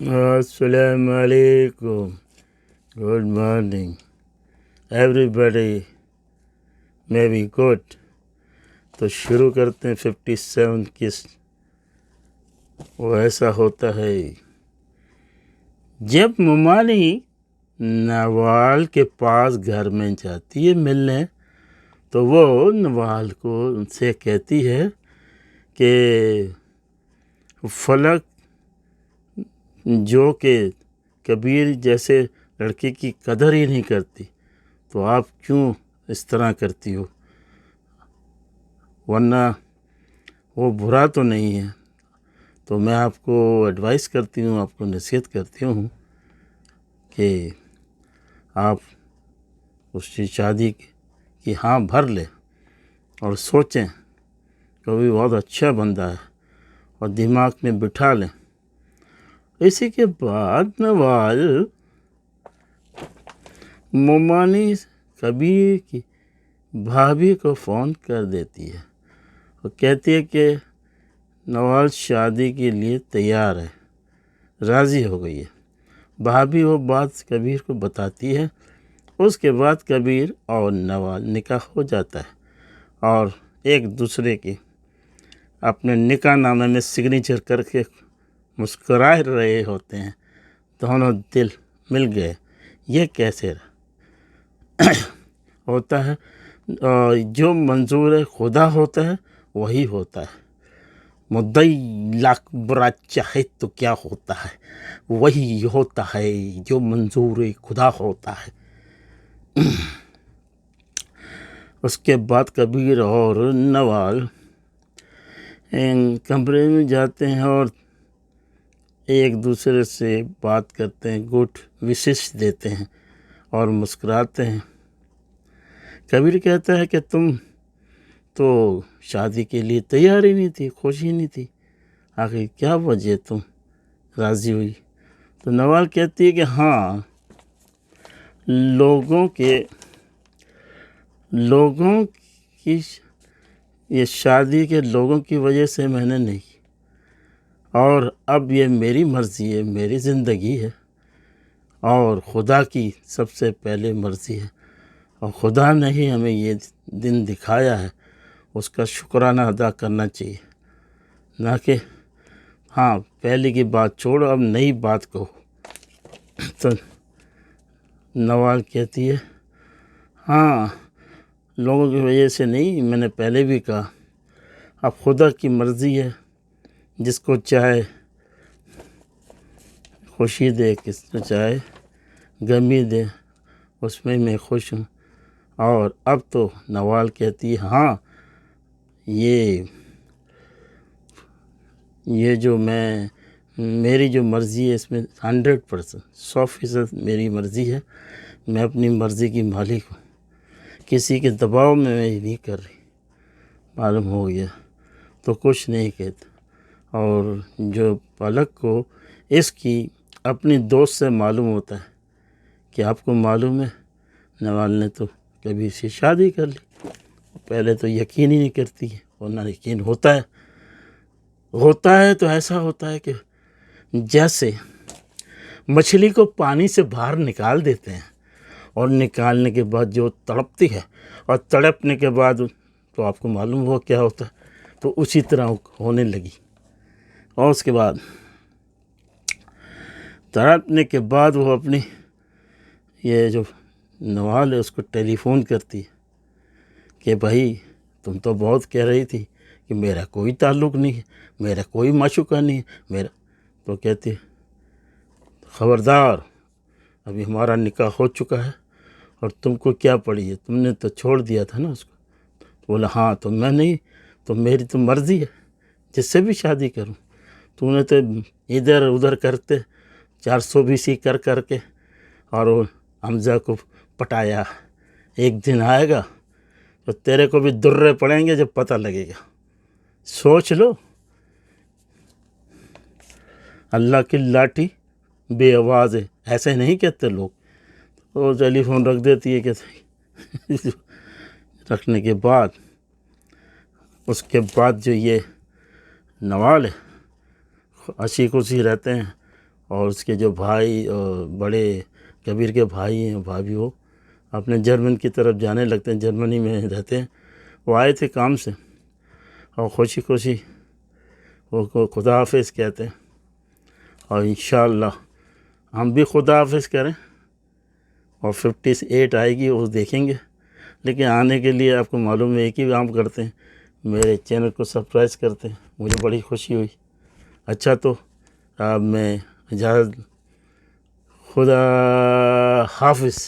Assalamu alaikum. Good morning. Everybody may be good. تو شروع کرتے ہیں 57 قسط. وہ ایسا ہوتا ہے جب ممانی نوال کے پاس گھر میں جاتی ہے ملنے، تو وہ نوال کو ان سے کہتی ہے کہ فلک جو کہ کبیر جیسے لڑکے کی قدر ہی نہیں کرتی، تو آپ کیوں اس طرح کرتی ہو؟ ورنہ وہ برا تو نہیں ہے. تو میں آپ کو ایڈوائس کرتی ہوں، آپ کو نصیحت کرتی ہوں کہ آپ اس کی شادی کی ہاں بھر لیں اور سوچیں کہ وہ بہت اچھا بندہ ہے اور دماغ میں بٹھا لیں. اسی کے بعد نوال ممانی کبیر کی بھابھی کو فون کر دیتی ہے اور کہتی ہے کہ نوال شادی کے لیے تیار ہے، راضی ہو گئی ہے. بھابھی وہ بات کبیر کو بتاتی ہے. اس کے بعد کبیر اور نوال نکاح ہو جاتا ہے اور ایک دوسرے کی اپنے نکاح نامے میں سگنیچر کر کے مسکرا رہے ہوتے ہیں. دونوں دل مل گئے. یہ کیسے ہوتا ہے؟ جو منظور خدا ہوتا ہے وہی ہوتا ہے. مدعی لاکھ برا چاہے تو کیا ہوتا ہے، وہی ہوتا ہے جو منظور خدا ہوتا ہے. اس کے بعد کبیر اور نوال کمرے میں جاتے ہیں اور ایک دوسرے سے بات کرتے ہیں، گڈ وشز دیتے ہیں اور مسکراتے ہیں. کبیر کہتا ہے کہ تم تو شادی کے لیے تیار ہی نہیں تھی، خوش ہی نہیں تھی، آخر کیا وجہ تم راضی ہوئی؟ تو نوال کہتی ہے کہ ہاں، لوگوں کی یہ شادی کے لوگوں کی وجہ سے میں نے نہیں، اور اب یہ میری مرضی ہے، میری زندگی ہے اور خدا کی سب سے پہلے مرضی ہے. اور خدا نے ہی ہمیں یہ دن دکھایا ہے، اس کا شکرانہ ادا کرنا چاہیے، نہ کہ ہاں پہلے کی بات چھوڑو اب نئی بات کہو. تو نوال کہتی ہے ہاں، لوگوں کی وجہ سے نہیں، میں نے پہلے بھی کہا، اب خدا کی مرضی ہے، جس کو چاہے خوشی دے، کس کو چاہے غمی دے، اس میں میں خوش ہوں. اور اب تو نوال کہتی ہے ہاں، یہ جو میری جو مرضی ہے اس میں 100%، 100% میری مرضی ہے. میں اپنی مرضی کی مالک ہوں، کسی کے دباؤ میں نہیں کر رہی. معلوم ہو گیا تو کچھ نہیں کہتا. اور جو پلک کو اس کی اپنی دوست سے معلوم ہوتا ہے کہ آپ کو معلوم ہے نوال نے تو کبھی سے شادی کر لی. پہلے تو یقین ہی نہیں کرتی ہے، ورنہ یقین ہوتا ہے تو ایسا ہوتا ہے کہ جیسے مچھلی کو پانی سے باہر نکال دیتے ہیں اور نکالنے کے بعد جو تڑپتی ہے اور تڑپنے کے بعد تو آپ کو معلوم ہوا کیا ہوتا ہے. تو اسی طرح ہونے لگی. اور اس کے بعد تڑپنے کے بعد وہ اپنی یہ جو نوال ہے اس کو ٹیلی فون کرتی ہے کہ بھائی تم تو بہت کہہ رہی تھی کہ میرا کوئی تعلق نہیں ہے، میرا کوئی معشوقہ نہیں ہے، تو کہتی ہے خبردار، ابھی ہمارا نکاح ہو چکا ہے اور تم کو کیا پڑی ہے، تم نے تو چھوڑ دیا تھا نا اس کو. بولا ہاں، تو میں نہیں، تو میری تو مرضی ہے جس سے بھی شادی کروں. تو نے تو ادھر ادھر کرتے 420 کر کے اور وہ حمزہ کو پٹایا. ایک دن آئے گا تو تیرے کو بھی درے پڑیں گے جب پتہ لگے گا. سوچ لو، اللہ کی لاٹھی بے آواز ہے، ایسے نہیں کہتے لوگ. وہ ٹیلی فون رکھ دیتی ہے کہ رکھنے کے بعد اس کے بعد جو یہ نوال ہے ہنسی خوشی رہتے ہیں اور اس کے جو بھائی اور بڑے کبیر کے بھائی ہیں بھابھی، وہ اپنے جرمن کی طرف جانے لگتے ہیں، جرمنی میں رہتے ہیں، وہ آئے تھے کام سے اور خوشی خوشی وہ کو خدا حافظ کہتے ہیں، اور انشاءاللہ ہم بھی خدا حافظ کریں، اور 58 آئے گی وہ دیکھیں گے، لیکن آنے کے لیے آپ کو معلوم ہے ایک ہی کام کرتے ہیں، میرے چینل کو سبسکرائب کرتے ہیں، مجھے بڑی خوشی ہوئی۔ اچھا تو اب میں اجازت، خدا حافظ۔